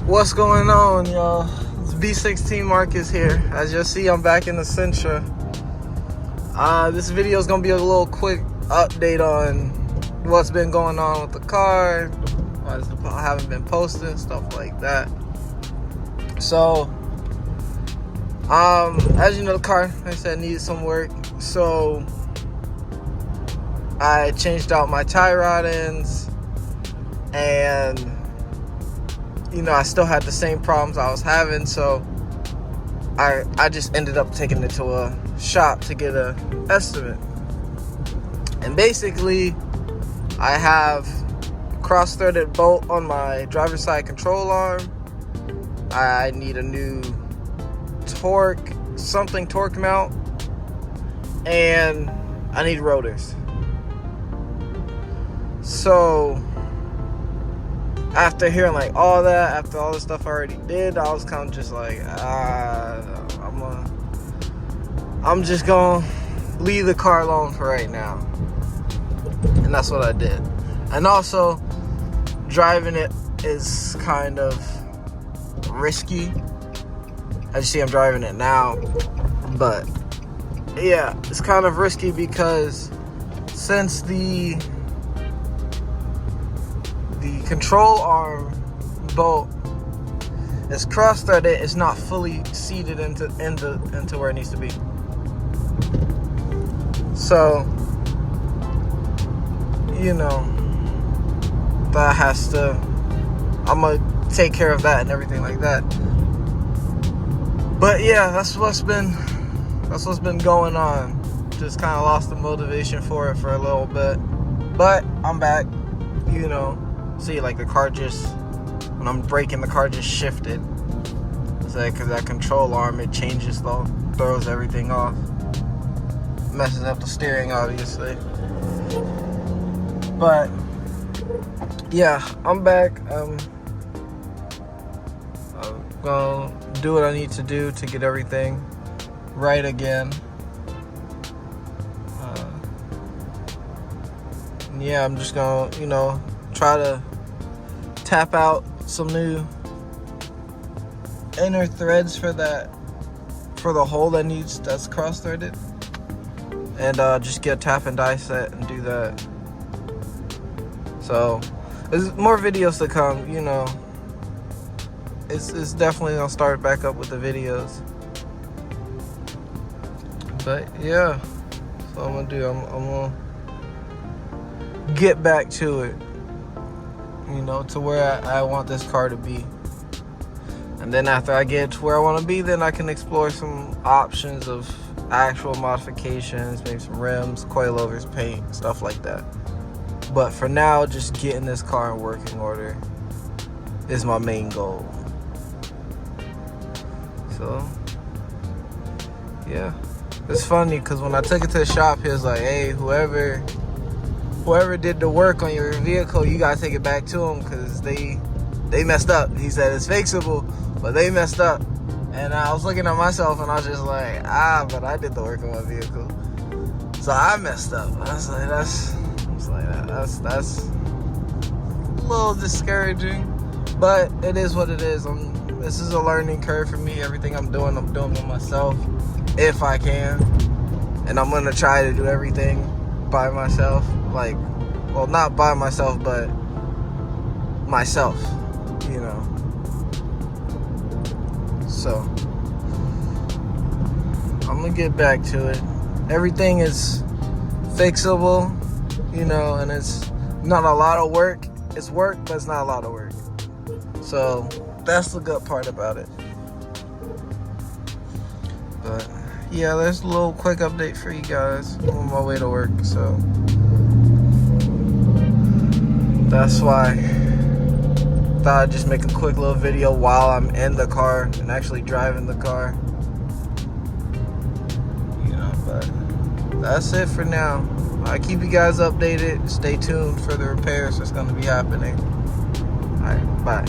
What's going on, y'all? It's B16 Marcus here. As you'll see, I'm back in the Sentra. This video is gonna be a little quick update on what's been going on with the car. I haven't been posting stuff like that. So, as you know, the car, like I said, needed some work. So I changed out my tie rod ends, and I still had the same problems I was having, so I just ended up taking it to a shop to get a estimate. And basically, I have a cross-threaded bolt on my driver's side control arm. I need a new torque mount, and I need rotors. So after hearing like all that, after all the stuff I already did, I was kind of just like, I'm just gonna leave the car alone for right now. And that's what I did. And also, driving it is kind of risky. As you see, I'm driving it now, but yeah, it's kind of risky because since the control arm bolt is cross-threaded, it's not fully seated into where it needs to be. So, that has to, I'm gonna take care of that and everything like that. But yeah, that's what's been going on. Just kind of lost the motivation for it for a little bit, but I'm back. See, like the car just, when I'm braking, the car just shifted. It's like, because that control arm, it changes though, throws everything off, messes up the steering, obviously. But yeah, I'm back. I'm gonna do what I need to do to get everything right again. Yeah, I'm just gonna, try to tap out some new inner threads for the hole that's cross-threaded, and just get a tap and die set and do that. So there's more videos to come. It's definitely gonna start back up with the videos. But yeah, so I'm gonna do. I'm gonna get back to it. To where I want this car to be. And then after I get to where I want to be, then I can explore some options of actual modifications, maybe some rims, coilovers, paint, stuff like that. But for now, just getting this car in working order is my main goal. So, yeah. It's funny because when I took it to the shop, he was like, hey, whoever did the work on your vehicle, you gotta take it back to them because they messed up. He said it's fixable, but they messed up. And I was looking at myself and I was just like, but I did the work on my vehicle, so I messed up. I was like, that's a little discouraging, but it is what it is. This is a learning curve for me. Everything I'm doing by myself, if I can, and I'm gonna try to do everything by myself. Not by myself, but myself, So, I'm gonna get back to it. Everything is fixable, and it's not a lot of work. It's work, but it's not a lot of work. So, that's the good part about it. But, yeah, there's a little quick update for you guys. I'm on my way to work, so that's why I thought I'd just make a quick little video while I'm in the car and actually driving the car. But that's it for now. I keep you guys updated. Stay tuned for the repairs that's going to be happening. All right, bye.